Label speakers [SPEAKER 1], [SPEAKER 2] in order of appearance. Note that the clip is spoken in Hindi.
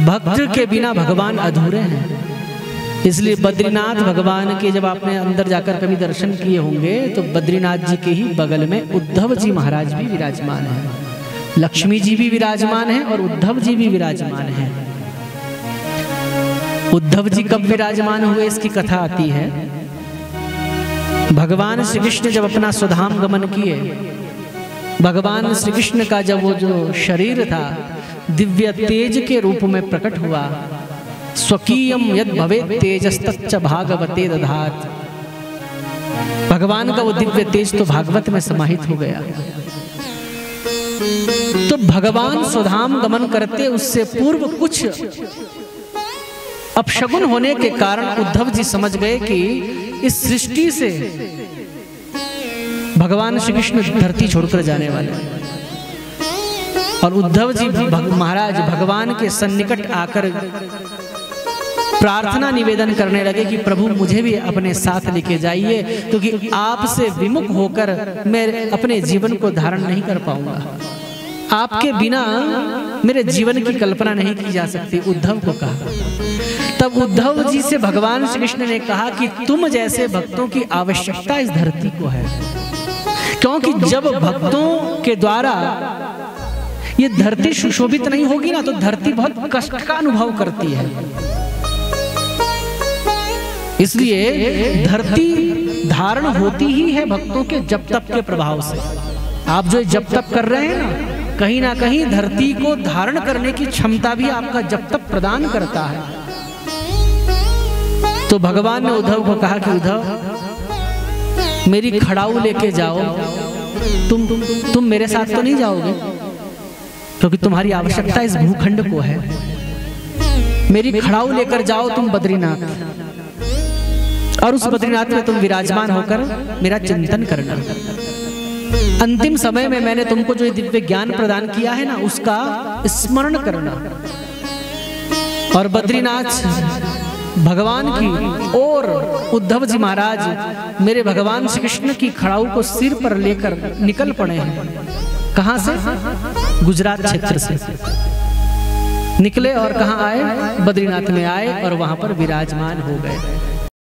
[SPEAKER 1] भक्त के बिना भगवान अधूरे हैं। इसलिए बद्रीनाथ भगवान के जब आपने अंदर जाकर कभी दर्शन किए होंगे तो बद्रीनाथ जी के ही बगल में उद्धव जी महाराज भी विराजमान हैं, लक्ष्मी जी भी विराजमान हैं और उद्धव जी भी विराजमान हैं। उद्धव जी कब विराजमान हुए इसकी कथा आती है। भगवान श्री कृष्ण जब अपना स्वधाम गमन किए, भगवान श्री कृष्ण का जब वो जो शरीर था दिव्य तेज के रूप में प्रकट हुआ, स्वकीयम यद भवेत् तेजस्तच्च भागवते दधात, भगवान का वो दिव्य तेज तो भागवत में समाहित हो गया। तो भगवान स्वधाम गमन करते उससे पूर्व कुछ अपशगुन होने के कारण उद्धव जी समझ गए कि इस सृष्टि से भगवान श्री कृष्ण धरती छोड़कर जाने वाले, और उद्धव जी महाराज भगवान के सन्निकट आकर प्रार्थना निवेदन करने लगे कि प्रभु मुझे भी अपने साथ लेके जाइए, क्योंकि आपसे विमुख होकर मैं अपने जीवन को धारण नहीं कर पाऊंगा, आपके बिना मेरे जीवन की कल्पना नहीं की जा सकती, उद्धव को कहा। तब उद्धव जी से भगवान श्री कृष्ण ने कहा कि तुम जैसे भक्तों की आवश्यकता इस धरती को है, क्योंकि जब भक्तों के द्वारा ये धरती सुशोभित नहीं होगी ना तो धरती बहुत कष्ट का अनुभव करती है। इसलिए धरती धारण होती ही है भक्तों के जप तप के प्रभाव से। आप जो जप तप कर रहे हैं ना कहीं धरती को धारण करने की क्षमता भी आपका जप तप प्रदान करता है। तो भगवान ने उद्धव को कहा कि उद्धव मेरी खड़ाऊ लेके जाओ, तुम मेरे साथ तो नहीं जाओगे क्योंकि तुम्हारी आवश्यकता इस भूखंड को है, मेरी खड़ाऊ लेकर जाओ तुम बद्रीनाथ, और उस बद्रीनाथ में तुम विराजमान होकर मेरा चिंतन करना। अंतिम समय में मैंने तुमको जो दिव्य ज्ञान प्रदान किया है ना उसका स्मरण करना। और बद्रीनाथ भगवान की और उद्धव जी महाराज मेरे भगवान श्री कृष्ण की खड़ाऊ को सिर पर लेकर निकल पड़े हैं। कहां से? गुजरात क्षेत्र से निकले और कहां आए? बद्रीनाथ में आए और वहां पर विराजमान हो गए।